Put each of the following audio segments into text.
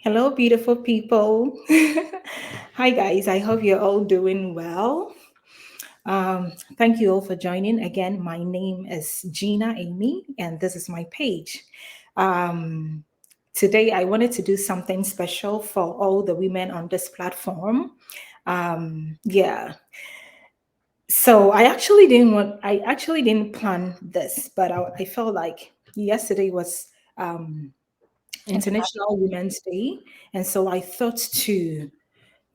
Hello, beautiful people. Hi, guys. I hope you're all doing well. Thank you all for joining. Again, my name is Gina Amy, and this is my page. Um, Today, I wanted to do something special for all the women on this platform. Yeah. So I actually didn't plan this, but I felt like yesterday was um, International International. Women's Day. And so I thought to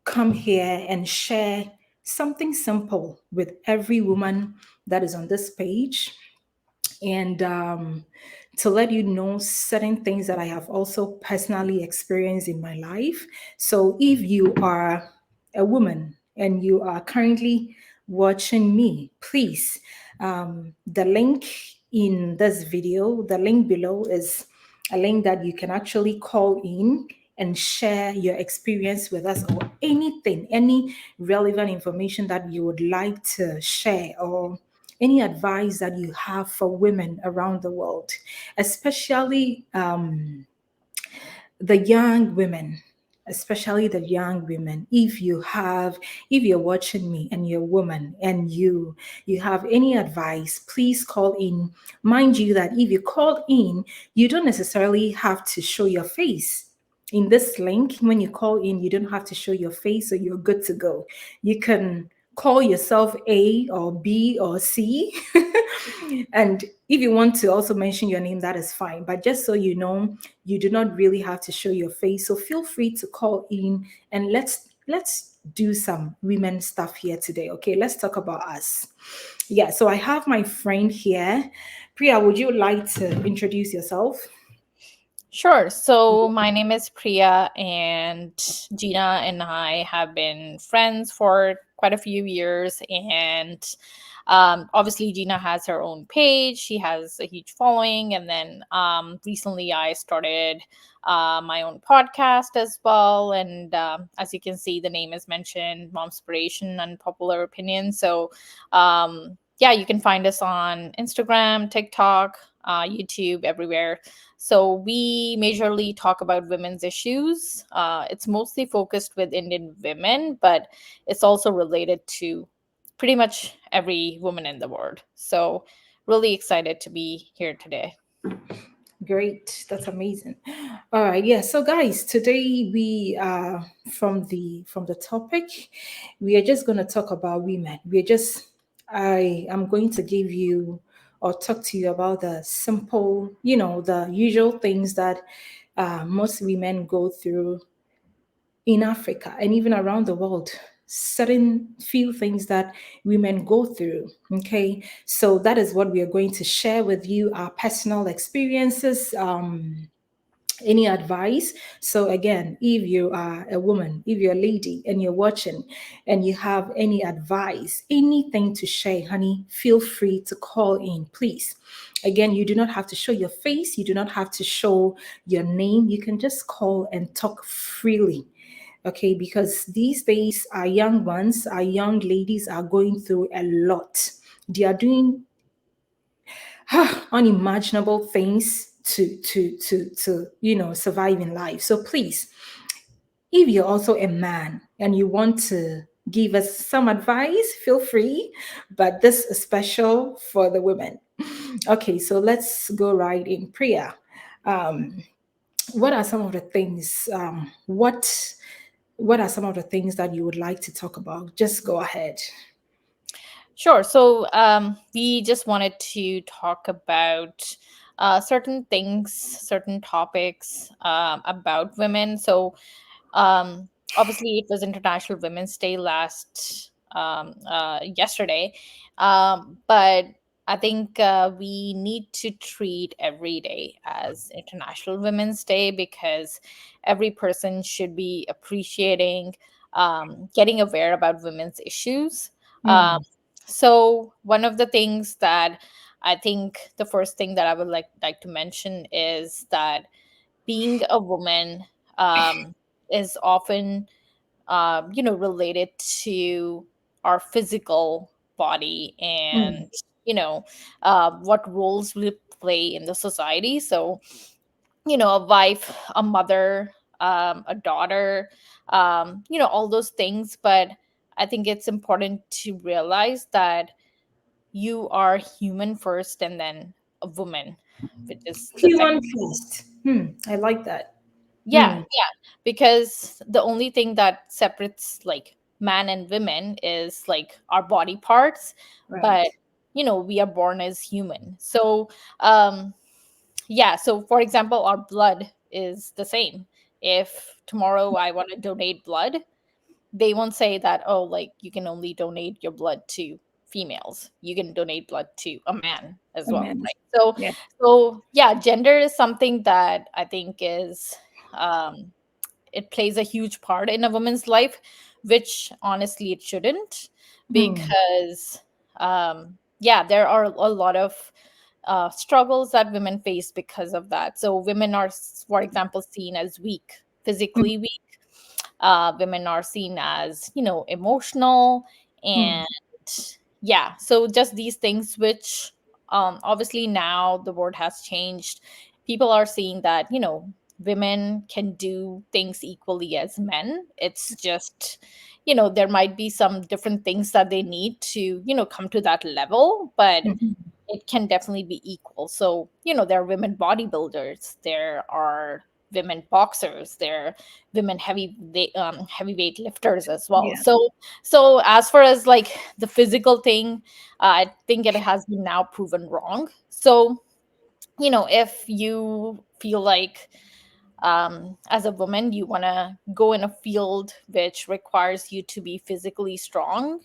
come here and share something simple with every woman that is on this page and to let you know certain things that I have also personally experienced in my life. So if you are a woman and you are currently watching me, please, the link in this video, the link below is a link that you can actually call in and share your experience with us or anything, any relevant information that you would like to share or any advice that you have for women around the world, especially the young women, especially the young women. If you're watching me and you're a woman and you have any advice, please call in. Mind you that if you call in, you don't necessarily have to show your face. In this link, when you call in, you don't have to show your face, so you're good to go. You can call yourself A or B or C. And if you want to also mention your name, that is fine. But just so you know, you do not really have to show your face. So feel free to call in and let's do some women stuff here today. Okay, let's talk about us. Yeah, so I have my friend here. Priya, would you like to introduce yourself? Sure. So my name is Priya, and Gina and I have been friends for quite a few years. And obviously, Gina has her own page. She has a huge following. And then recently, I started my own podcast as well. And as you can see, the name is mentioned Momspiration, Unpopular Opinion. So yeah, you can find us on Instagram, TikTok, YouTube, everywhere. So we majorly talk about women's issues. It's mostly focused with Indian women, but it's also related to pretty much every woman in the world. So really excited to be here today. Great, that's amazing. All right, yeah. So guys, today we from the topic, we are just going to talk about women. I am going to give you or talk to you about the simple, the usual things that most women go through in Africa and even around the world, certain few things that women go through. Okay, so that is what we are going to share with you, our personal experiences. Any advice. So again, if you are a woman, if you're a lady and you're watching and you have any advice, anything to share, honey, feel free to call in, please. Again, you do not have to show your face, you do not have to show your name. You can just call and talk freely. Okay, because these days our young ones, our young ladies are going through a lot. They are doing unimaginable things to survive in life. So please, if you're also a man and you want to give us some advice, feel free. But this is special for the women. Okay, so let's go right in. Priya, um, what are some of the things? What are some of the things that you would like to talk about? Just go ahead. Sure. So we just wanted to talk about certain things, certain topics about women. So obviously, it was International Women's Day yesterday, but I think we need to treat every day as International Women's Day because every person should be appreciating, getting aware about women's issues. Um, Mm, so one of the things that I think the first thing that I would like to mention is that being a woman is often related to our physical body mm, and what roles we play in the society. So a wife, a mother, a daughter, all those things. But I think it's important to realize that you are human first and then a woman, which is the second. Human first. I like that. Yeah, Hmm. yeah, because the only thing that separates like man and women is like our body parts, but Right. we are born as human. So, um, yeah, so for example, our blood is the same. If tomorrow I want to donate blood, they won't say that, oh, like you can only donate your blood to females. You can donate blood to a man as well, Amen. right? So, Yeah. yeah, gender is something that I think is, um, it plays a huge part in a woman's life, which honestly it shouldn't, Hmm. because yeah, there are a lot of struggles that women face because of that. So women are, for example, seen as weak, physically weak. Women are seen as, emotional, Hmm. and yeah, so just these things, which obviously now the world has changed. People are seeing that, women can do things equally as men. It's just, there might be some different things that they need to, come to that level, but Mhm. it can definitely be equal. So, there are women bodybuilders, there are women boxers, there are women heavyweight lifters as well. Yeah. So as far as like the physical thing, I think it has been now proven wrong. So, if you feel like, as a woman, you want to go in a field which requires you to be physically strong,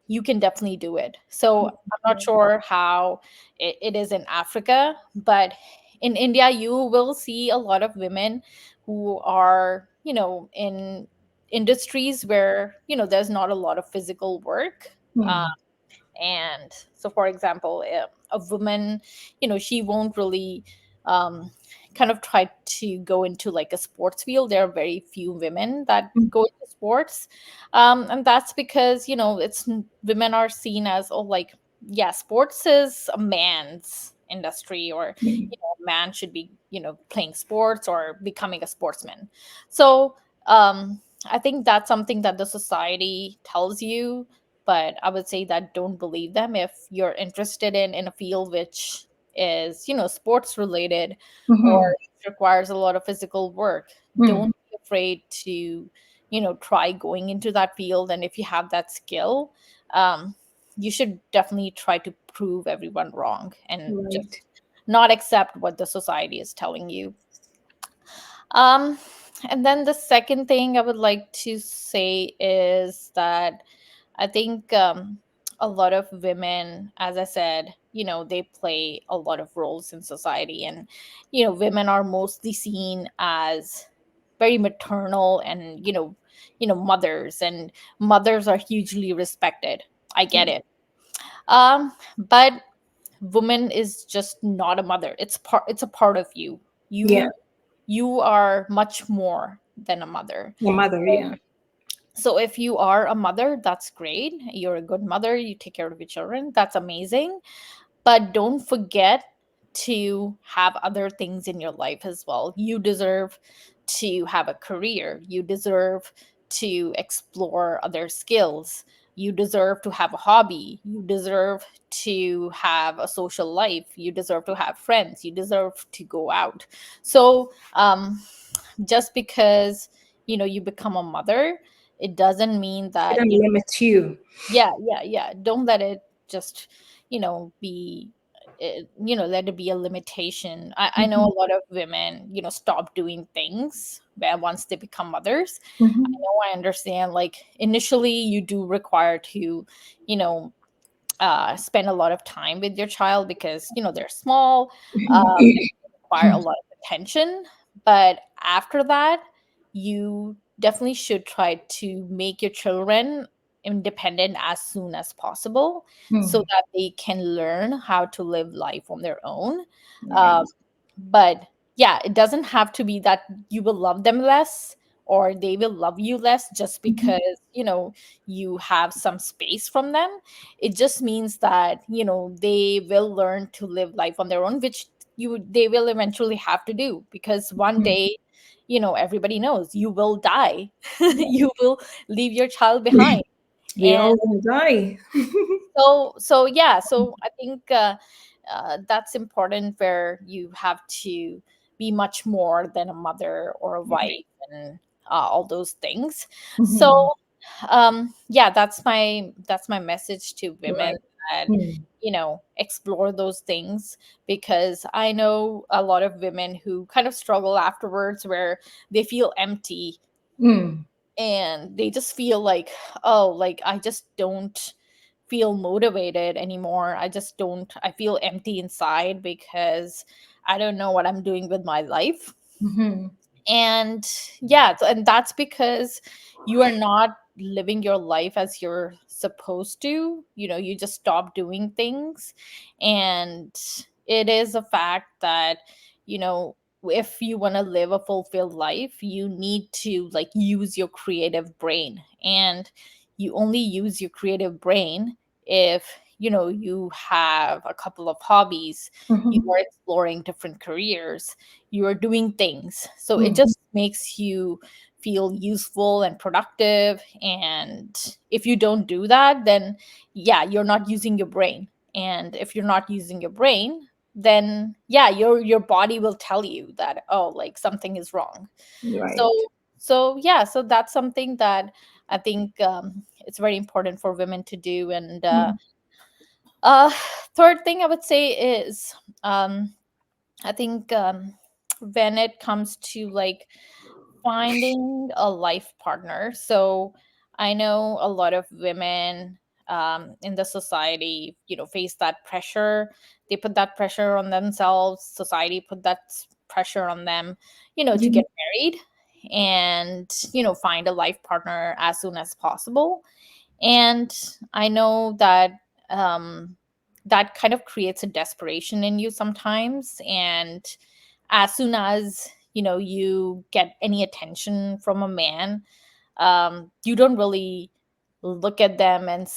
you can definitely do it. So I'm not sure how it is in Africa, but in India, you will see a lot of women who are, in industries where, there's not a lot of physical work. Uh, Hmm. and so, for example, a woman, she won't really um, kind of try to go into like a sports field. There are very few women that go into sports. And that's because, women are seen as, oh, like, yeah, sports is a man's industry, or, Hmm. a man should be, playing sports or becoming a sportsman. So, I think that's something that the society tells you, but I would say that don't believe them. If you're interested in a field which is, sports related, or Hmm. requires a lot of physical work, Hmm. don't be afraid to, try going into that field. And if you have that skill, um, you should definitely try to prove everyone wrong and just Right. not accept what the society is telling you. um, and then the second thing I would like to say is that I think, a lot of women, as I said, they play a lot of roles in society. And, women are mostly seen as very maternal, and, mothers, and mothers are hugely respected. I get Yeah. it. But woman is just not a mother. It's a part of you. Yeah. You are much more than a mother. Your mother. Yeah. So if you are a mother, that's great. You're a good mother. You take care of your children. That's amazing. But don't forget to have other things in your life as well. You deserve to have a career. You deserve to explore other skills. You deserve to have a hobby. You deserve to have a social life. You deserve to have friends. You deserve to go out. So, just because, you become a mother, it doesn't mean It that, doesn't limit you. yeah, yeah, yeah, don't let it just, be, let it be a limitation. I know Hmm. a lot of women, stop doing things where once they become mothers. I Hmm. know, I understand, like initially you do require to, you know spend a lot of time with your child, because they're small, require a lot of attention. But after that, you definitely should try to make your children independent as soon as possible, so Hmm. that they can learn how to live life on their own. um, Right. but yeah, it doesn't have to be that you will love them less, or they will love you less, just Hmm. because you have some space from them. It just means that they will learn to live life on their own, which they will eventually have to do, because one day everybody knows you will die. You will leave your child behind. We And all gonna die. so yeah, so I think that's important, where you have to be much more than a mother or a wife, and all those things. Mhm. So yeah, that's my message to women, Right. that Mm. explore those things, because I know a lot of women who kind of struggle afterwards, where they feel empty, Mm. and they just feel like, oh, like, I just don't feel motivated anymore. I feel empty inside, because I don't know what I'm doing with my life. Mhm. And yeah, and that's because you are not living your life as you're supposed to. You just stop doing things. And it is a fact that, you know if you want to live a fulfilled life, you need to, like, use your creative brain. And you only use your creative brain if you have a couple of hobbies, you Mhm. are exploring different careers, you are doing things. So it Mm. just makes you feel useful and productive. And if you don't do that, then yeah, you're not using your brain. And if you're not using your brain, then yeah, your body will tell you that, oh, like, something is wrong. So Right. yeah, so that's something that I think it's very important for women to do. And Mm. uh third thing I would say is, I think, when it comes to, like, finding a life partner. So I know a lot of women in the society, face that pressure. They put that pressure on themselves. Society put that pressure on them, to Yeah. get married, and find a life partner as soon as possible. And I know that um, that kind of creates a desperation in you sometimes. And as soon as you get any attention from a man, you don't really look at them and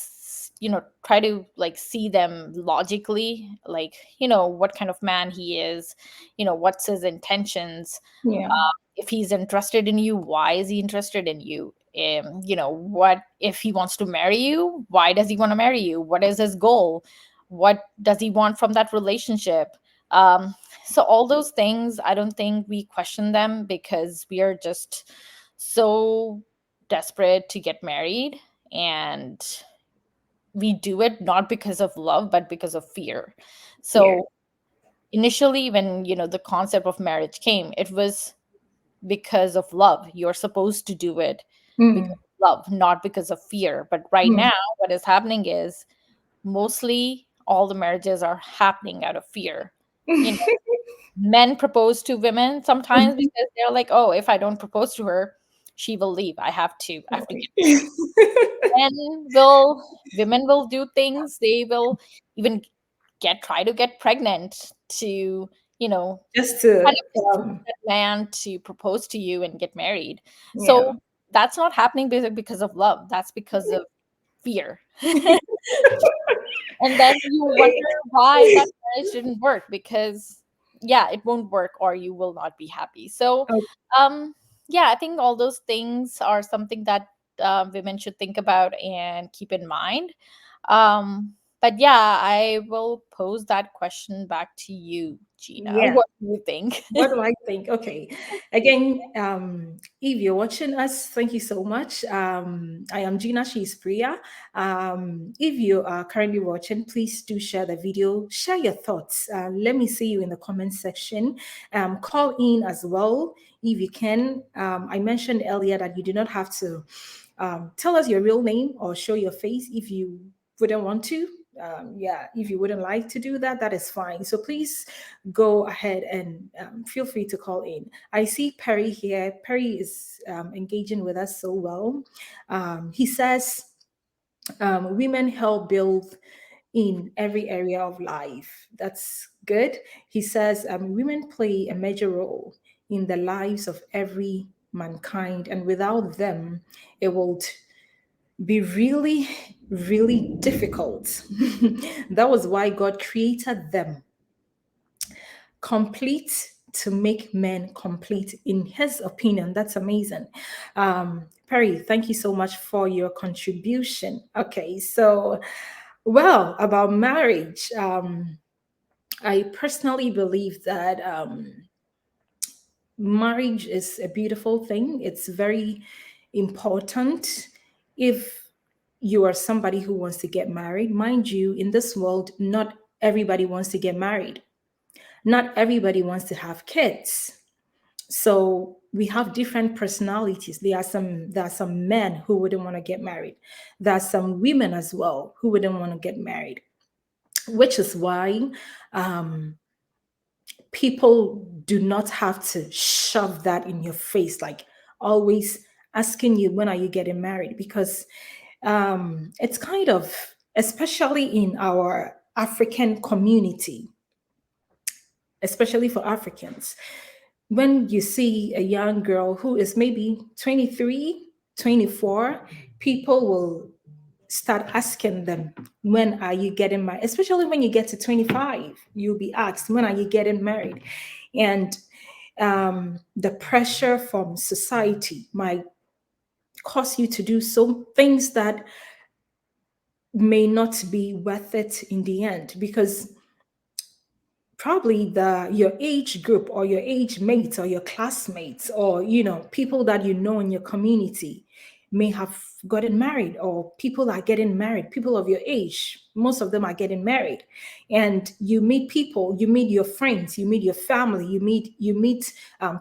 try to, like, see them logically, like, what kind of man he is, what's his intentions. Yeah. If he's interested in you, why is he interested in you? What if he wants to marry you? Why does he want to marry you? What is his goal? What does he want from that relationship? So all those things, I don't think we question them, because we are just so desperate to get married. And we do it not because of love, but because of fear. Yeah. So initially, when the concept of marriage came, it was because of love. You're supposed to do it because Mm. of love, not because of fear. But right Mm. now, what is happening is, mostly all the marriages are happening out of fear. You know, men propose to women sometimes because they're like, oh, if I don't propose to her, she will leave. I have to Right. get married. Women will do things. They will even try to get pregnant to, you know, Just kind to of force that man to propose to you and get married. yeah. So that's not happening because of love. That's because of fear. And then you wonder why that marriage didn't work, because yeah, it won't work, or you will not be happy. So Oh, um yeah, I think all those things are something that women should think about and keep in mind. But yeah, I will pose that question back to you, Gina. yeah. What do you think? What do I think? Okay. Again, if you're watching us, thank you so much. I am Gina, she's Priya. If you are currently watching, please do share the video, share your thoughts. Let me see you in the comment section. Call in as well if you can. I mentioned earlier that you do not have to tell us your real name or show your face if you wouldn't want to. Yeah, if you wouldn't like to do that, that is fine. So please go ahead and feel free to call in. I see Perry here. Perry is engaging with us so well. He says, women help build in every area of life. That's good. He says, women play a major role in the lives of every mankind, and without them, it will be really, really difficult. That was why God created them complete to make men complete, in his opinion. That's amazing. Perry, thank you so much for your contribution. Okay, so, well, about marriage, I personally believe that marriage is a beautiful thing. It's very important. If you are somebody who wants to get married, mind you, in this world, not everybody wants to get married. Not everybody wants to have kids. So we have different personalities. There are some men who wouldn't want to get married. There are some women as well who wouldn't want to get married, which is why people do not have to shove that in your face, like always asking you, when are you getting married? Because it's kind of, especially in our African community, especially for Africans, when you see a young girl who is maybe 23, 24, people will start asking them, when are you getting married? Especially when you get to 25, you'll be asked, when are you getting married? And the pressure from society might cause you to do some things that may not be worth it in the end, because probably the your age group or your age mates or your classmates, or people that you know in your community may have gotten married, or people are getting married, people of your age, most of them are getting married. And you meet people, you meet your friends, you meet your family, you meet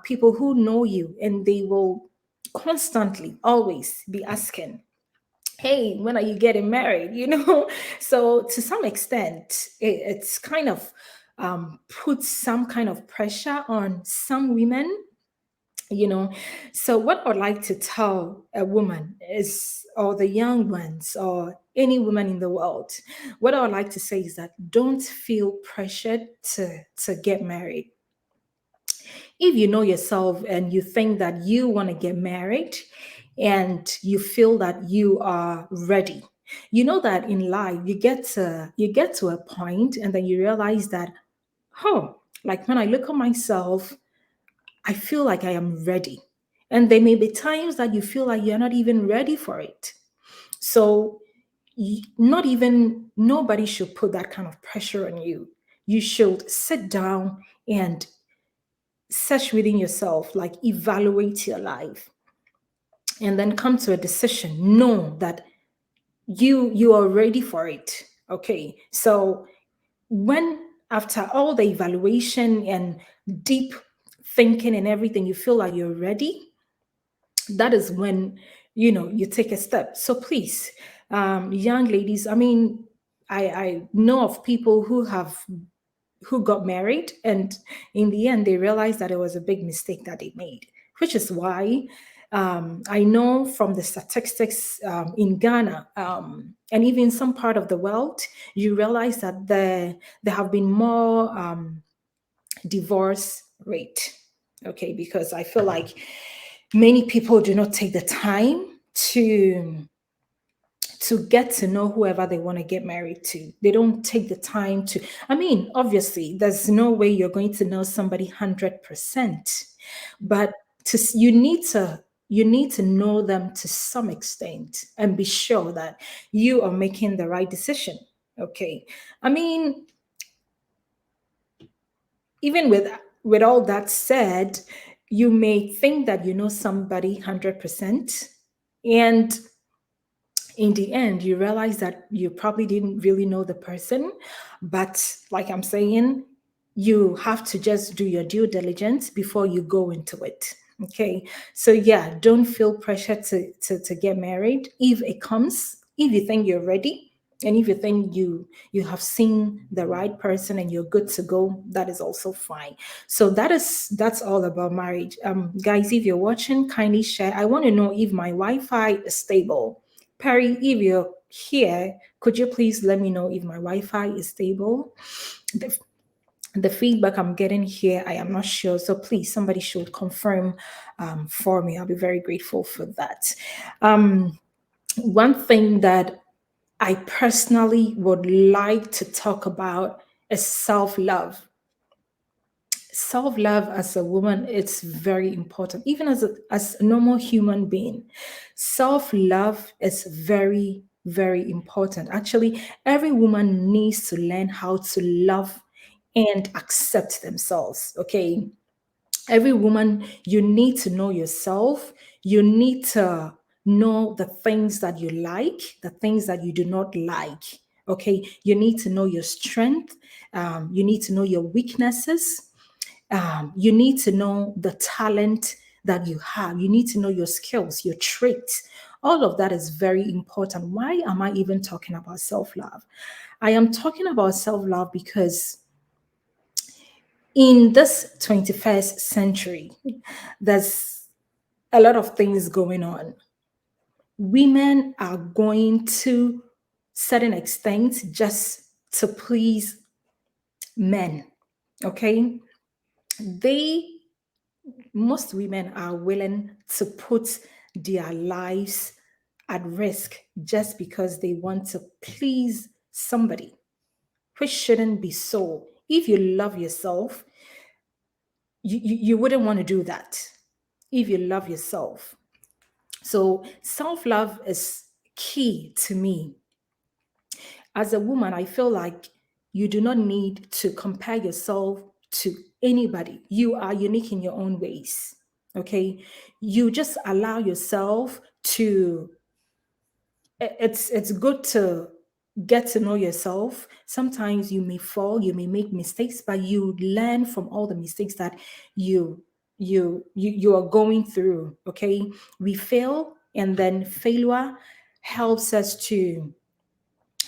people who know you, and they will constantly always be asking, hey, when are you getting married? So to some extent, it's kind of puts some kind of pressure on some women. you know so what I'd like to tell a woman is, or the young ones, or any woman in the world, what I would like to say is that don't feel pressured to get married. If you know yourself and you think that you want to get married, and you feel that you are ready, you know that in life you get to a point, and then you realize that, oh, like when I look at myself, I feel like I am ready. And there may be times that you feel like you're not even ready for it. So, not even nobody should put that kind of pressure on you. You should sit down and search within yourself, like evaluate your life, and then come to a decision. Know that you are ready for it. Okay. So when, after all the evaluation and deep thinking and everything, you feel like you're ready, that is when you take a step. So please, young ladies, I mean, I know of people who got married, and in the end they realized that it was a big mistake that they made, which is why I know from the statistics in Ghana, and even some part of the world, you realize that there have been more divorce rate. Okay, because I feel like many people do not take the time to get to know whoever they want to get married to. They don't take the time to, I mean, obviously, there's no way you're going to know somebody 100%, but you need to know them to some extent and be sure that you are making the right decision. Okay. I mean, even with all that said, you may think that you know somebody 100%, and in the end you realize that you probably didn't really know the person. But like I'm saying, you have to just do your due diligence before you go into it. Okay. So yeah, don't feel pressure to get married. If it comes, if you think you're ready, and if you think you have seen the right person and you're good to go, that is also fine. So that's all about marriage. Guys, if you're watching, kindly share. I want to know if my Wi-Fi is stable. Perry, if you're here, could you please let me know if my Wi-Fi is stable? The, the feedback I'm getting here, I am not sure. So please, somebody should confirm for me. I'll be very grateful for that. One thing that I personally would like to talk about is self love. self-love as a woman, it's very important. Even as a normal human being, self-love is very, very important. Actually, every woman needs to learn how to love and accept themselves. Okay, every woman, you need to know yourself. You need to know the things that you like, the things that you do not like. Okay, you need to know your strength. You need to know your weaknesses. You need to know the talent that you have. You need to know your skills, your traits. All of that is very important. Why am I even talking about self love? I am talking about self love because in this 21st century, there's a lot of things going on. Women are going to certain extent just to please men. Okay, they most women are willing to put their lives at risk just because they want to please somebody, which shouldn't be so. If you love yourself, you wouldn't want to do that if you love yourself. So self love is key to me. As a woman, I feel like you do not need to compare yourself to anybody. You are unique in your own ways. Okay. You just allow yourself to, it's good to get to know yourself. Sometimes you may fall, you may make mistakes, but you learn from all the mistakes that you you are going through. Okay. We fail, and then failure helps us to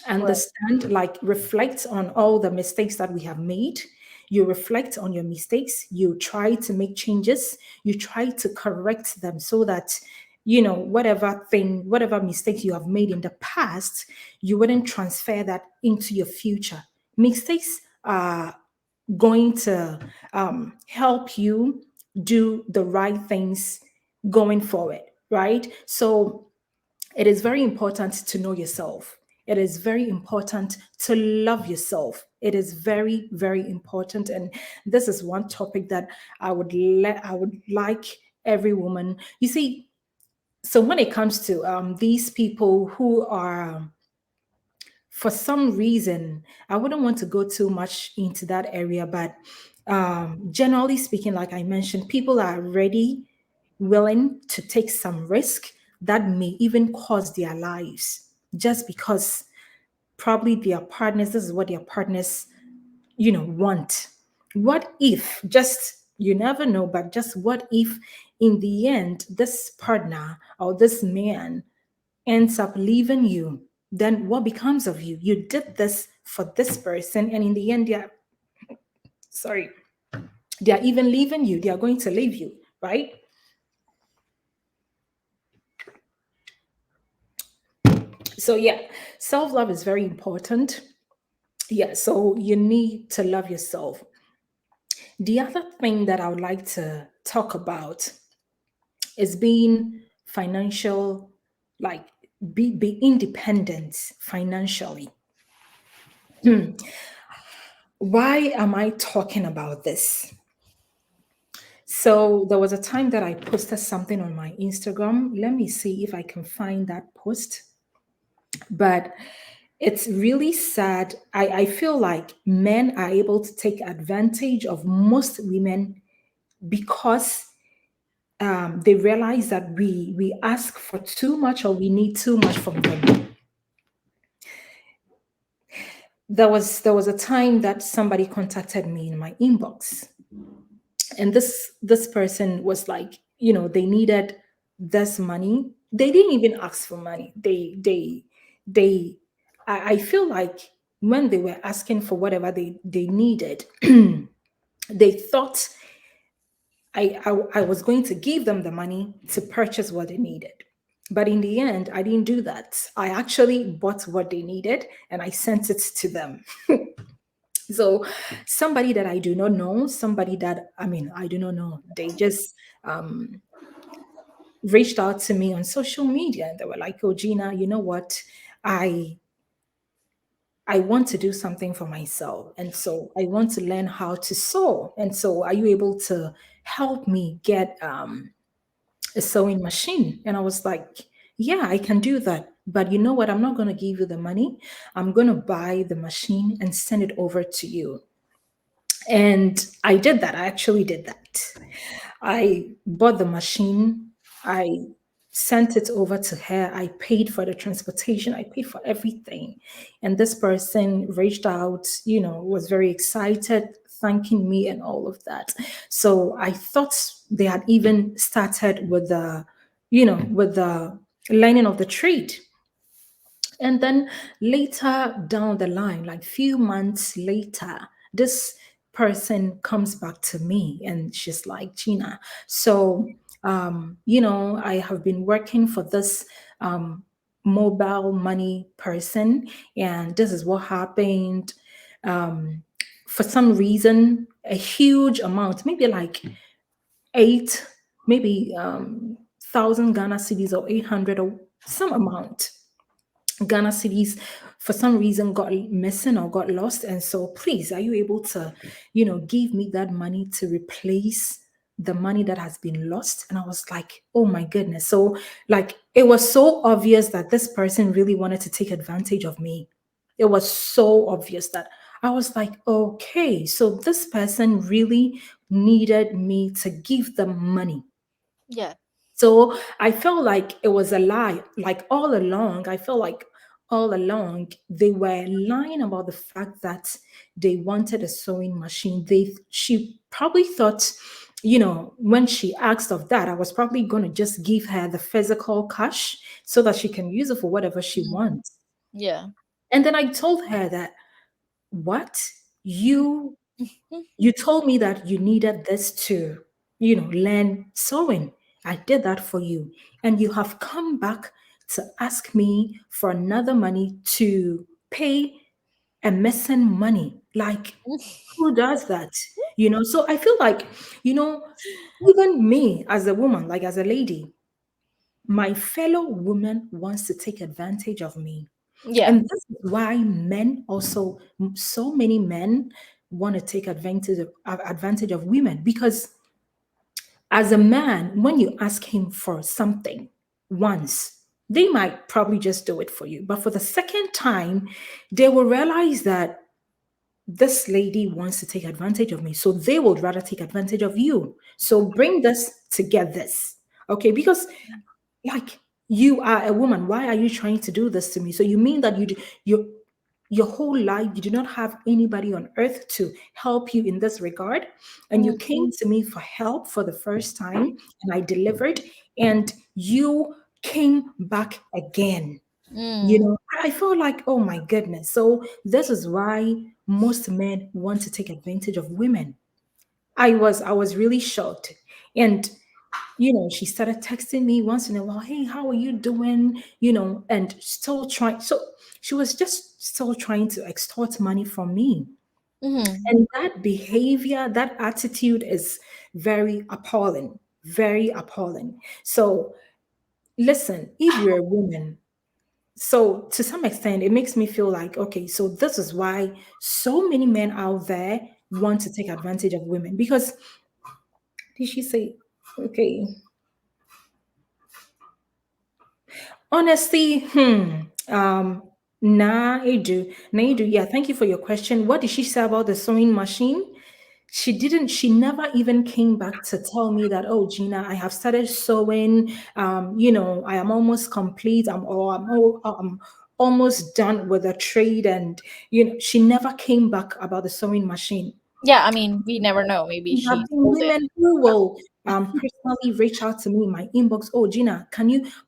Right. understand, like reflect on all the mistakes that we have made. You reflect on your mistakes, you try to make changes, you try to correct them so that whatever mistakes you have made in the past, you wouldn't transfer that into your future. Mistakes are going to help you do the right things going forward, right? So it is very important to know yourself. It is very important to love yourself. It is very, very important. And this is one topic that I would like every woman. You see, so when it comes to these people who are, for some reason, I wouldn't want to go too much into that area, but generally speaking, like I mentioned, people are ready, willing to take some risk that may even cost their lives just because probably their partners, this is what their partners, want. What if, just, you never know, but just what if in the end, this partner or this man ends up leaving you? Then what becomes of you? You did this for this person, and in the end, sorry, they are even leaving you. They are going to leave you, right? So yeah, self love is very important. Yeah, so you need to love yourself. The other thing that I would like to talk about is being financial, like be independent financially. Why am I talking about this? So there was a time that I posted something on my Instagram. Let me see if I can find that post. But it's really sad. I feel like men are able to take advantage of most women because they realize that we ask for too much or we need too much from them. There was a time that somebody contacted me in my inbox, and this person was like, they needed this money. They didn't even ask for money. They I feel like when they were asking for whatever they needed, they thought I was going to give them the money to purchase what they needed. But in the end, I didn't do that. I actually bought what they needed and I sent it to them. So somebody that I do not know, somebody that, I mean, I do not know, they just reached out to me on social media and they were like, "Oh, Gina, you know what? I I want to do something for myself. And so I want to learn how to sew. And so are you able to help me get a sewing machine? And I was like, yeah, I can do that. But you know what? I'm not going to give you the money. I'm going to buy the machine and send it over to you. And I did that. I actually did that. I bought the machine. I sent it over to her. I paid for the transportation. I paid for everything. And this person reached out, was very excited, thanking me and all of that. So I thought they had even started with the learning of the trade. And then later down the line, like few months later, this person comes back to me and she's like, Gina, so I have been working for this mobile money person, and this is what happened. For some reason, a huge amount, maybe like eight, maybe thousand Ghana cedis or 800 or some amount Ghana cities for some reason got missing or got lost. And so, please, are you able to, give me that money to replace the money that has been lost? And I was like, oh my goodness. So, like, it was so obvious that this person really wanted to take advantage of me. It was so obvious that I was like, okay, so this person really needed me to give them money. Yeah. So I felt like it was a lie. Like all along, I felt like all along they were lying about the fact that they wanted a sewing machine. She probably thought, when she asked of that, I was probably gonna just give her the physical cash so that she can use it for whatever she Mhm. wants. Yeah. And then I told her that, what? You told me that you needed this to, learn sewing. I did that for you. And you have come back to ask me for another money to pay a missing money. Like, who does that? So I feel like, you know, even me as a woman, like as a lady, my fellow woman wants to take advantage of me. Yeah. And this is why men also, so many men want to take advantage of women, because as a man, when you ask him for something once, they might probably just do it for you. But for the second time, they will realize that this lady wants to take advantage of me. So they would rather take advantage of you. So bring this to get this. Okay. Because like, you are a woman, why are you trying to do this to me? So you mean that your whole life you do not have anybody on earth to help you in this regard, and you Mhm. came to me for help for the first time, and I delivered, and you came back again. Mm. I feel like, oh my goodness. So this is why most men want to take advantage of women. I was really shocked. And she started texting me once in a while, hey, how are you doing? And still trying. So she was just still trying to extort money from me. Mhm. And that behavior, that attitude is very appalling, very appalling. So listen, if you're a woman, so to some extent, it makes me feel like, okay, so this is why so many men out there want to take advantage of women. Because did she say, okay, honestly, Naidu, yeah, thank you for your question. What did she say about the sewing machine? She never even came back to tell me that, oh, Gina, I have started sewing. I am almost complete. I'm almost done with the trade. And, she never came back about the sewing machine. Yeah, I mean, we never know. Maybe There have she been sold it. women who will personally reach out to me in my inbox. Oh, Gina,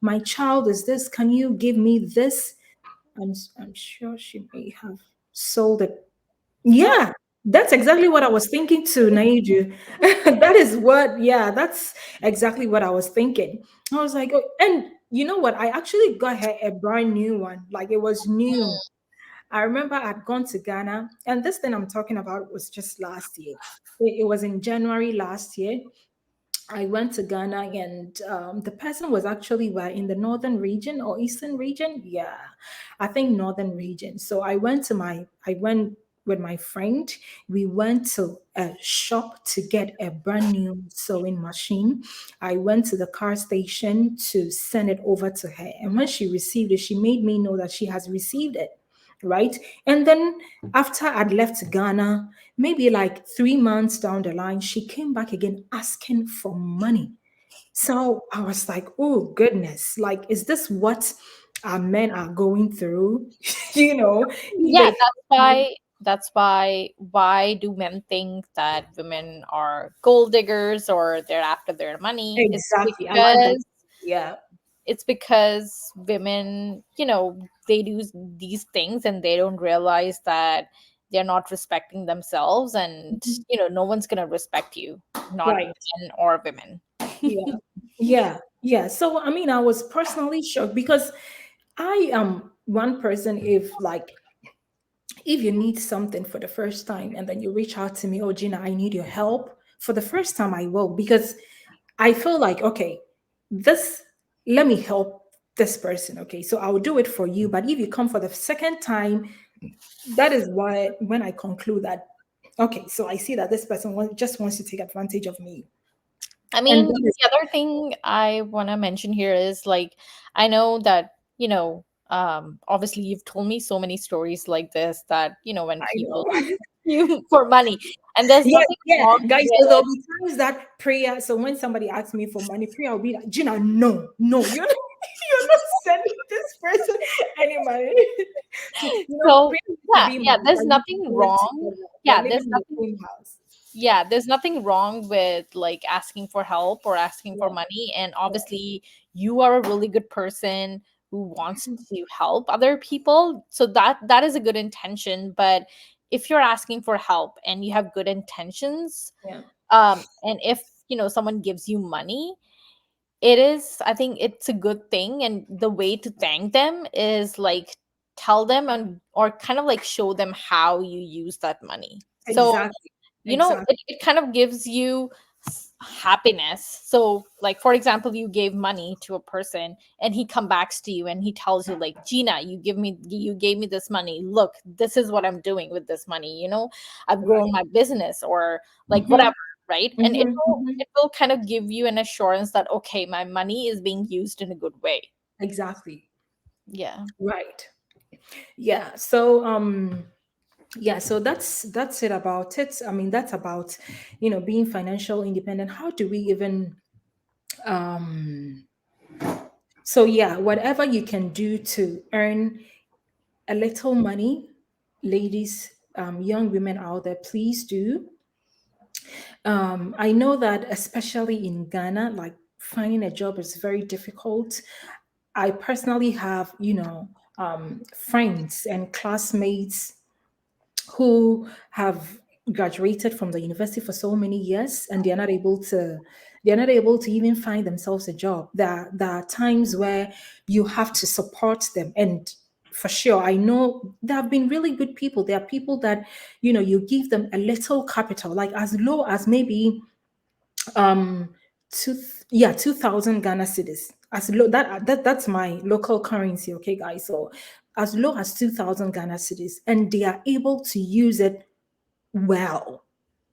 my child is this. Can you give me this? I'm sure she may have sold it. Yeah. Yeah, that's exactly what I was thinking too, Naiju. Yeah, that's exactly what I was thinking. I was like, oh, and you know what? I actually got her a brand new one. Like, it was new. I remember I'd gone to Ghana, and this thing I'm talking about was just last year. It was in January last year. I went to Ghana, and the person was actually where in the northern region or eastern region. Yeah, I think northern region. So I went with my friend. We went to a shop to get a brand new sewing machine. I went to the car station to send it over to her. And when she received it, she made me know that she has received it, right? And then after I'd left Ghana, maybe like 3 months down the line, she came back again asking for money. So I was like, oh goodness, like, is this what our men are going through? you know, if Yeah, they that's why do men think that women are gold diggers or they're after their money? exactly, I like that. Yeah, It's because women, they do these things and they don't realize that they're not respecting themselves, and mhm, no one's gonna respect you, not right. men or women. Yeah, yeah, yeah. So I mean, I was personally shocked because I am one person. If you need something for the first time and then you reach out to me, oh Gina, I need your help. For the first time, I will, because I feel like, okay, this, let me help this person. Okay, so I'll do it for you. But if you come for the second time, that is why when I conclude that, okay, so I see that this person just wants to take advantage of me. I And mean, that is, the other thing I want to mention here is like, I know that, obviously you've told me so many stories like this that, when I people know. ask you for money, and there's Yeah, nothing yeah, wrong guys. So there'll with. be times that prayer. So when somebody asks me for money, prayer will be like, Gina, no, no, you're not, you're not sending this person any money. So Prayer used to yeah, be my, yeah, there's I used to nothing work wrong. together. We're Yeah, living there's in the nothing same house. yeah, there's nothing wrong with like asking for help or asking for Yeah, money. And yeah, obviously, you are a really good person who wants to help other people. So that is a good intention. But if you're asking for help and you have good intentions, yeah. and if someone gives you money, it is, I think it's a good thing. And the way to thank them is like tell them and or kind of like show them how you use that money. So Exactly, exactly. it kind of gives you happiness. So like for example, you gave money to a person and he come back to you and he tells you like, Gina, you gave me this money, look, this is what I'm doing with this money, I've Right. grown my business, or like Mm-hmm, whatever, right? And it mm-hmm, will mm-hmm. it will kind of give you an assurance that okay, my money is being used in a good way. Exactly. Yeah. Right. Yeah. So yeah, so that's it about it. I mean, that's about, being financial independent. How do we even um so yeah, whatever you can do to earn a little money, ladies, young women out there, please do. I know that especially in Ghana, like, finding a job is very difficult. I personally have, friends and classmates who have graduated from the university for so many years, and they're not able to even find themselves a job. There are times where you have to support them. And for sure, I know there have been really good people. There are people that, you give them a little capital, like as low as maybe um two yeah 2,000 Ghana cedis. As low that's my local currency, okay guys. So as low as 2,000 Ghana cedis, and they are able to use it well.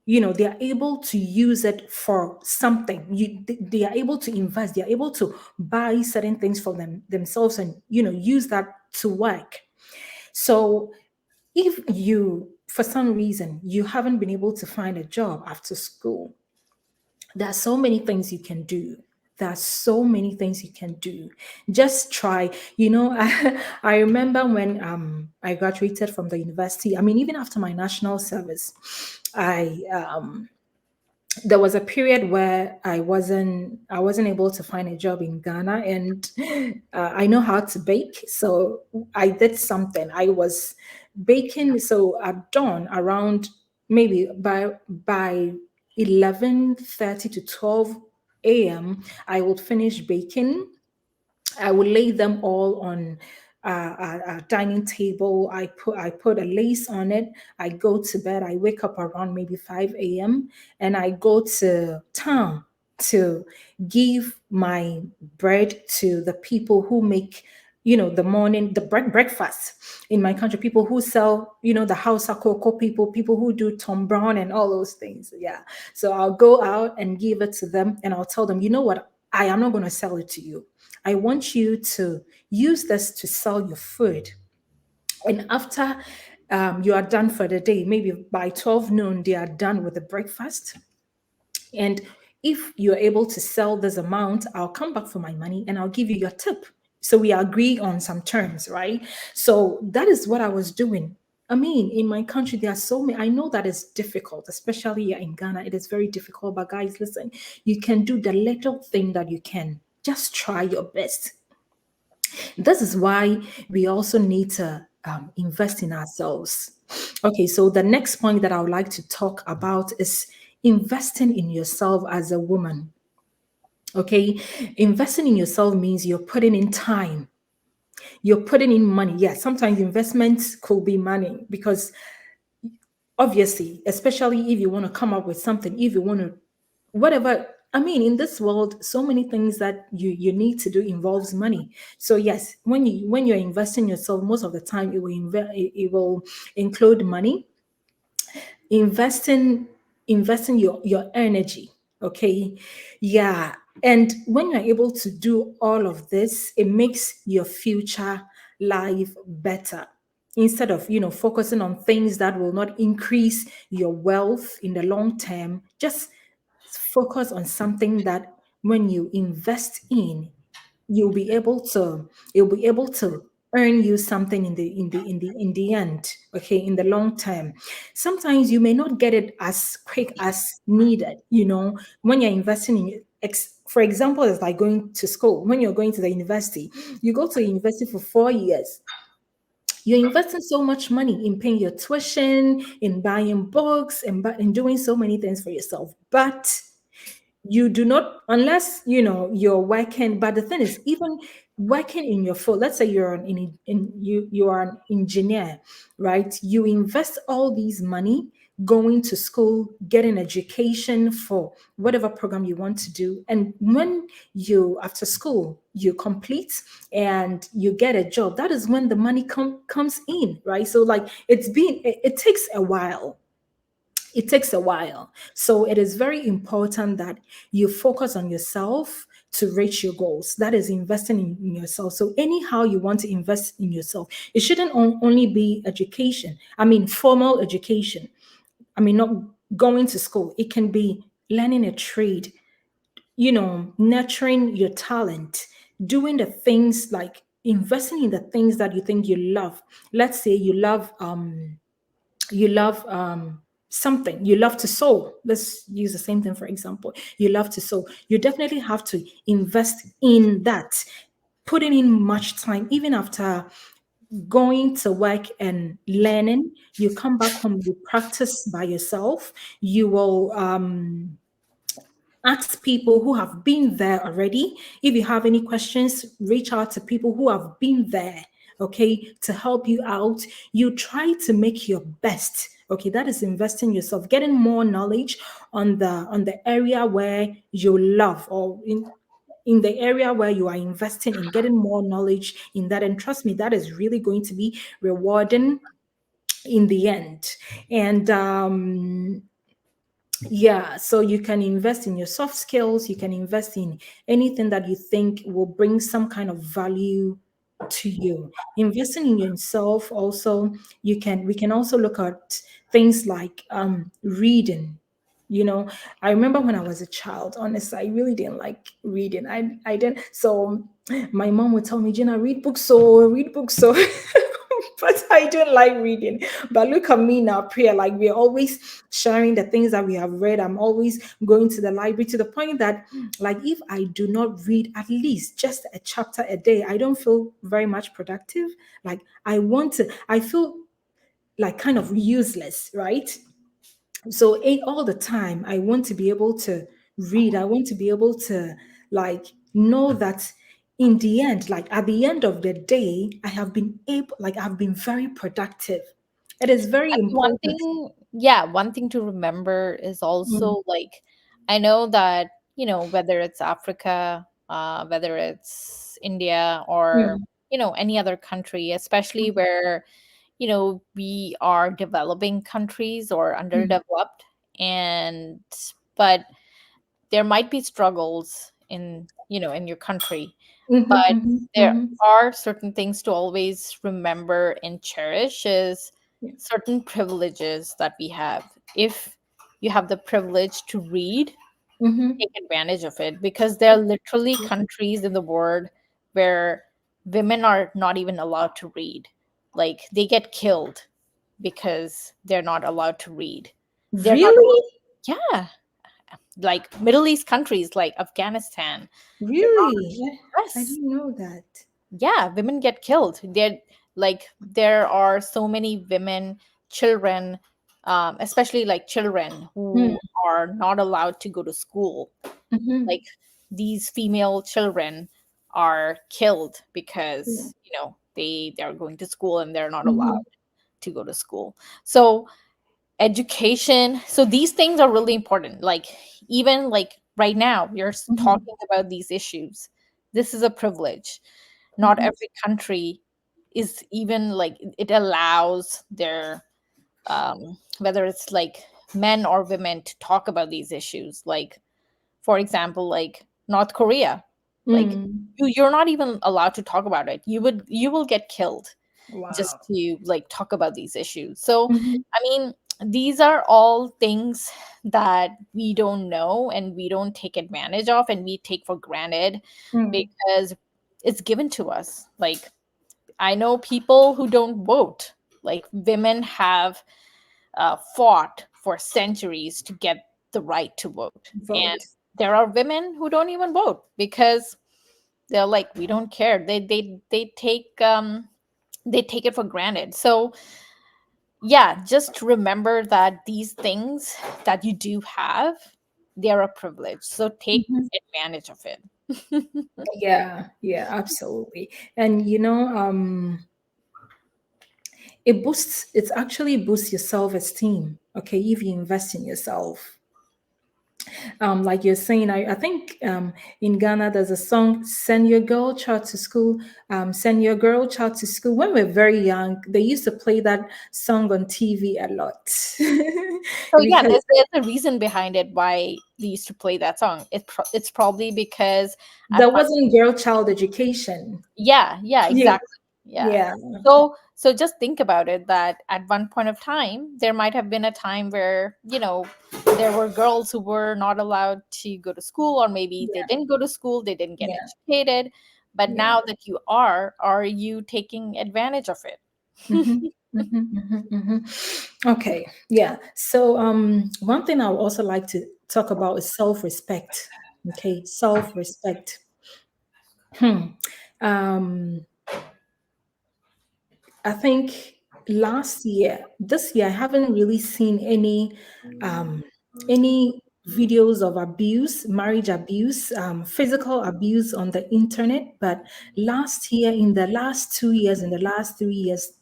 They are able to use it for something. They are able to invest. They are able to buy certain things for themselves, and use that to work. So if you, for some reason, you haven't been able to find a job after school, there are so many things you can do. There are so many things you can do. Just try. I remember when I graduated from the university. I mean, even after my national service, I there was a period where I wasn't able to find a job in Ghana, and I know how to bake, so I did something. I was baking, so at dawn, around maybe by 11:30 to 12 a.m., I would finish baking. I would lay them all on a dining table. I put a lace on it. I go to bed. I wake up around maybe 5 a.m., and I go to town. to give my bread to the people who make, the morning, the breakfast in my country, people who sell, the house cocoa, people who do Tom Brown and all those things. Yeah. So I'll go out and give it to them, and I'll tell them, you know what? I am not going to sell it to you. I want you to use this to sell your food. And after you are done for the day, maybe by 12 noon, they are done with the breakfast. And if you're able to sell this amount, I'll come back for my money and I'll give you your tip. So we agree on some terms, right? So that is what I was doing. I mean, in my country, there are so many. I know that it's difficult, especially here in Ghana. It is very difficult. But guys, listen, you can do the little thing that you can. Just try your best. This is why we also need to invest in ourselves. Okay, so the next point that I would like to talk about is investing in yourself as a woman. Okay, investing in yourself means you're putting in time, you're putting in money. Yeah, sometimes investments could be money because obviously, especially if you want to come up with something, if you want to whatever. I mean, in this world, so many things that you need to do involves money. So yes, when you're investing in yourself, most of the time it will include money. Investing your energy. Okay. Yeah. And when you're able to do all of this, it makes your future life better, instead of focusing on things that will not increase your wealth in the long term. Just focus on something that when you invest in, you'll be able to you'll be able to earn you something in the end. Okay, in the long term. Sometimes you may not get it as quick as needed. When you're investing in for example, it's like going to school. When you're going to the university, you go to university for 4 years. You're investing so much money in paying your tuition, in buying books, and in doing so many things for yourself. But you do not, unless you're working. But the thing is, even working in your field, let's say you're you are an engineer, right? You invest all these money going to school, getting education for whatever program you want to do. And when you, after school, you complete and you get a job, that is when the money comes in, right? So like it takes a while. It takes a while. So it is very important that you focus on yourself to reach your goals. That is investing in yourself. So anyhow you want to invest in yourself, it shouldn't only be education. I mean, formal education. I mean, not going to school. It can be learning a trade, nurturing your talent, doing the things like investing in the things that you think you love. Let's say you love something, you love to sew. Let's use the same thing for example. You love to sew, you definitely have to invest in that, putting in much time. Even after going to work and learning, you come back home, you practice by yourself. You will ask people who have been there already. If you have any questions, reach out to people who have been there, okay, to help you out. You try to make your best. Okay, that is investing in yourself, getting more knowledge on the area where you love, or in the area where you are investing in, getting more knowledge in that. And trust me, that is really going to be rewarding in the end. And yeah, so you can invest in your soft skills, you can invest in anything that you think will bring some kind of value to you. Investing in yourself also, we can also look at things like reading. I remember when I was a child, honestly, I really didn't like reading. I didn't. So my mom would tell me, Gina, read books, so read books, so but I don't like reading. But look at me now, prayer. Like we're always sharing the things that we have read. I'm always going to the library, to the point that, like, if I do not read at least just a chapter a day, I don't feel very much productive. Like I feel like kind of useless, right? So all the time I want to be able to read. I want to be able to, like, know that in the end, like at the end of the day, I've been very productive. It is very And important. one thing to remember is Mm, also like, I know that whether it's Africa, whether it's India, or Mm, any other country, especially where we are developing countries or mm, underdeveloped, and but there might be struggles in your country, mhm, but mhm, there mhm. are certain things to always remember and cherish, is Yeah. certain privileges that we have. If you have the privilege to read, Mhm. take advantage of it, because there are literally countries in the world where women are not even allowed to read. Like, they get killed because they're not allowed to read. They're not Really? Yeah, like Middle East countries like Afghanistan, Iran. Really? I Yes. didn't know that. Yeah, women get killed. There are so many women, children, especially like children Mm, who are not allowed to go to school. mhm. Like, these female children are killed Yeah. because they are going to school and they're not allowed Mhm, to go to school. So education, so these things are really important. Like, even like right now we're mhm, talking about these issues. This is a privilege. Not mhm. every country is even like it allows their whether it's like men or women to talk about these issues. Like, for example, like North Korea. Like, Mm. you're not even allowed to talk about it. You will get killed just Wow. to like talk about these issues. So Mhm, I mean, these are all things that we don't know and we don't take advantage of and we take for granted mm. because it's given to us. Like, I know people who don't vote. Like, women have fought for centuries to get the right to vote. And Vote. there are women who don't even vote because they're like, we don't care. They take it for granted. So yeah, just remember that these things that you do have, they're a privilege. So take Mhm. advantage of it. Yeah, yeah, absolutely. And it actually boosts your self-esteem, okay, if you invest in yourself. Like you're saying, I think in Ghana there's a song, Send Your Girl Child to School, Send Your Girl Child to School. When we are very young, they used to play that song on TV a lot. So yeah, Because there's a reason behind it why they used to play that song. It's probably because at there one wasn't girl child education. yeah, Yeah, exactly. Yeah. yeah, So just think about it, that at one point of time there might have been a time where there were girls who were not allowed to go to school, or maybe they yeah, didn't go to school, they didn't get yeah, educated. But yeah. now that you are you taking advantage of it? Mhm, mhm, mhm, mhm. Okay, yeah. So one thing I would also like to talk about is self-respect. Okay, self-respect. Hmm. Um, I think this year, I haven't really seen um, any videos of abuse, marriage abuse, physical abuse on the internet. But last year, in the last 2 years, in the last 3 years,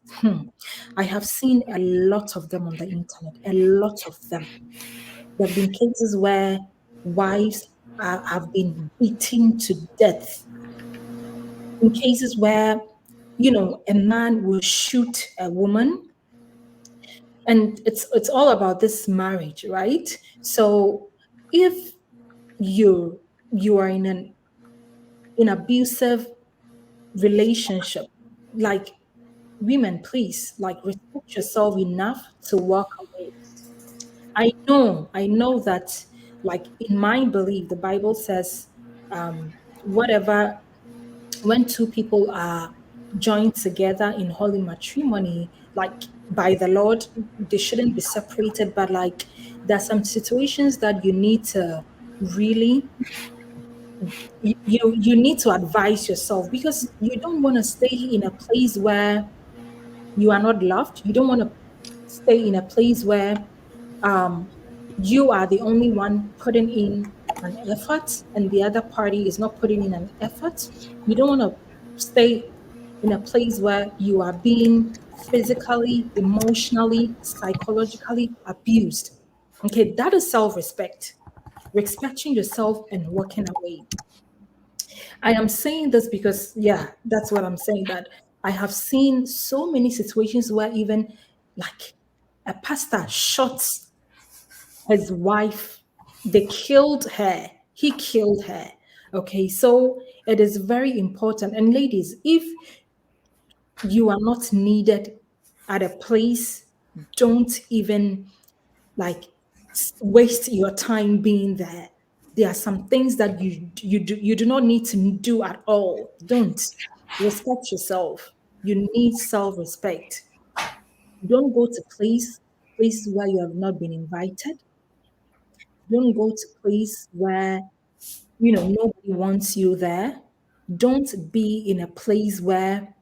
I have seen a lot of them on the internet. A lot of them. There have been cases where wives have been beaten to death, in cases where a man will shoot a woman, and it's all about this marriage, right? So if you are in an abusive relationship, like, women, please, like, respect yourself enough to walk away. I know that, like, in my belief, the Bible says, whatever when two people are joined together in holy matrimony, like, by the Lord, they shouldn't be separated. But, like, there are some situations that you need to really, you need to advise yourself, because you don't want to stay in a place where you are not loved. You don't want to stay in a place where um, you are the only one putting in an effort and the other party is not putting in an effort. You don't want to stay in a place where you are being physically, emotionally, psychologically abused. Okay, that is self respect. respecting yourself and walking away. I am saying this because, yeah, that's what I'm saying. That I have seen so many situations where even like a pastor shot his wife, they killed her. He killed her. Okay, so it is very important. And ladies, if you are not needed at a place, don't even like waste your time being there. There are some things that you do not need to do at all. Don't respect yourself. You need self-respect. Don't go to places where you have not been invited. Don't go to place where nobody wants you there. Don't be in a place where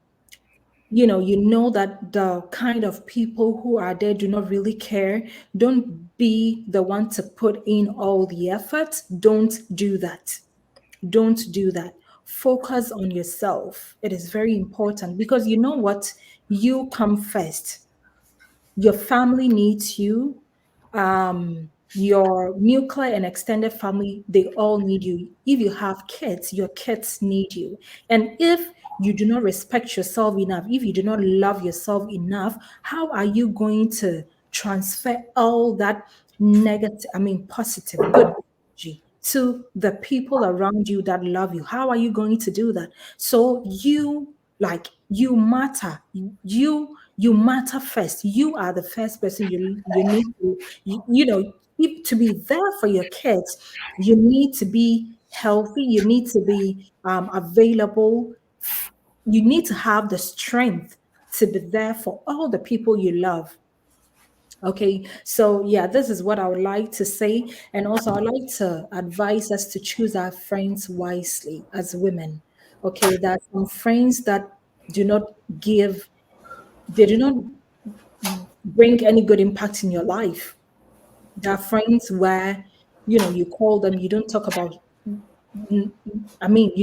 you know that the kind of people who are there do not really care. Don't be the one to put in all the effort. Don't do that. Don't do that. Focus on yourself. It is very important because you know what? You come first. Your family needs you. Your nuclear and extended family, they all need you. If you have kids, your kids need you. And if you do not respect yourself enough, if you do not love yourself enough, how are you going to transfer all that negative, I mean, positive, good energy to the people around you that love you? How are you going to do that? So you matter. You matter first. You are the first person you need to to be there for your kids. You need to be healthy. You need to be available. You need to have the strength to be there for all the people you love. Okay, so yeah, this is what I would like to say. And also, I'd like to advise us to choose our friends wisely as women. Okay, that some friends that do not give, they do not bring any good impact in your life. There are friends where, you call them, you don't talk about, you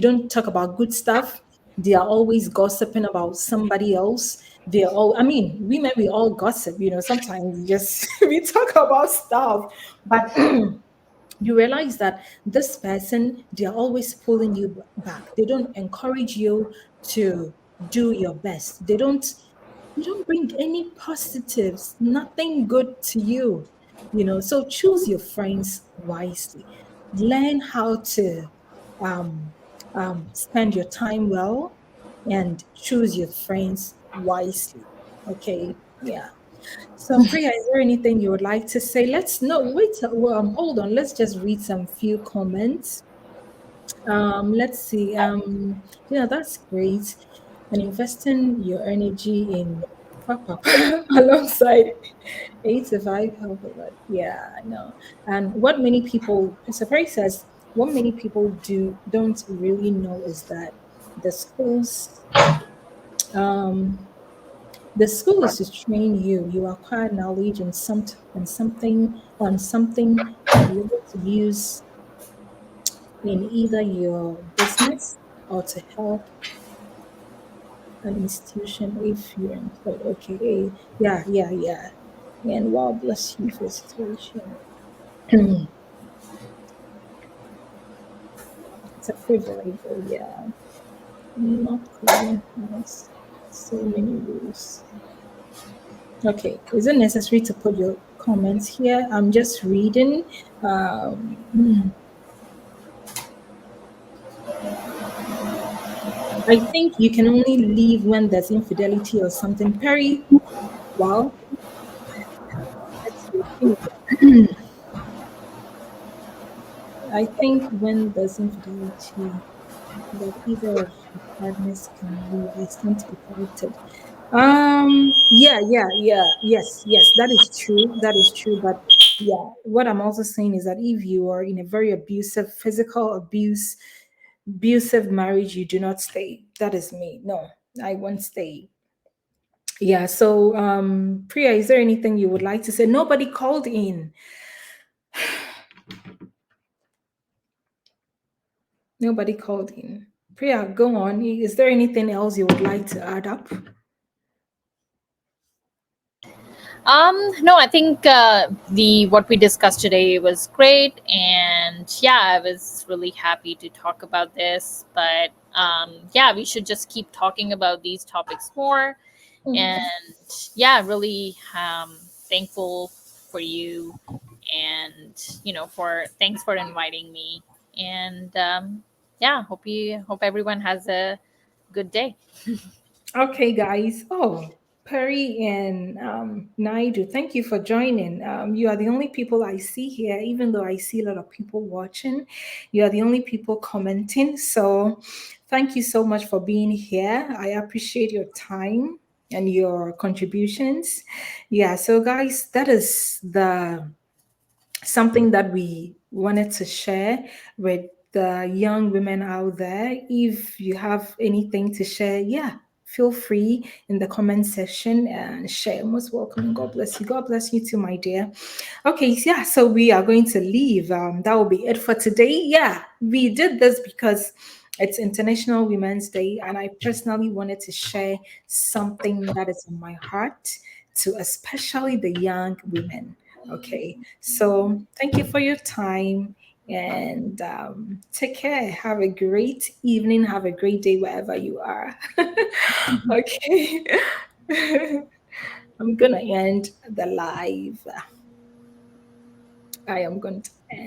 don't talk about good stuff. They are always gossiping about somebody else. They're all, women, we all gossip, sometimes we just, we talk about stuff. But you realize that this person, they're always pulling you back. They don't encourage you to do your best. They don't bring any positives, nothing good to you. So choose your friends wisely. Learn how to um, spend your time well and choose your friends wisely. Okay, yeah. So, Priya, is there anything you would like to say? Let's no wait. Hold on. Let's just read some few comments. Let's see. Yeah, that's great. And investing your energy in Papa alongside 8 to 5 help a lot. Yeah, I know. And what many people, Mr. Perry says, what many people don't really know is that the schools, um, the school is to train you. You acquire knowledge and something to be able to use in either your business or to help an institution if you're employed. Okay, yeah, yeah, yeah. And wow, bless you for the situation. It's a privilege, oh yeah. Not Korean has so many rules. Okay, is it necessary to put your comments here? I'm just reading. I think you can only leave when there's infidelity or something. Perry, well, let's see. I think when there's infidelity, that either of the partners can leave. I stand to be corrected. Yes, that is true. That is true. But yeah, what I'm also saying is that if you are in a very abusive, physical abusive marriage, you do not stay. That is me. No, I won't stay. Yeah. So, Priya, is there anything you would like to say? Nobody called in. Nobody called in. Priya, go on. Is there anything else you would like to add up? No, I think the what we discussed today was great, and yeah, I was really happy to talk about this. But yeah, we should just keep talking about these topics more. And yeah, really thankful for you, and for thanks for inviting me. And yeah, hope everyone has a good day. Okay, guys. Oh, Perry and Naidu, thank you for joining. You are the only people I see here, even though I see a lot of people watching. You are the only people commenting. So, thank you so much for being here. I appreciate your time and your contributions. Yeah, so guys, that is the something that we wanted to share with the young women out there. If you have anything to share, yeah, feel free in the comment section and share. Most welcome. And God bless you. God bless you too, my dear. Okay, yeah, so we are going to leave. That will be it for today. Yeah, we did this because it's International Women's Day, and I personally wanted to share something that is on my heart to especially the young women. Okay, so thank you for your time and take care. Have a great evening. Have a great day wherever you are. Okay, I'm gonna end the live. I am going to end.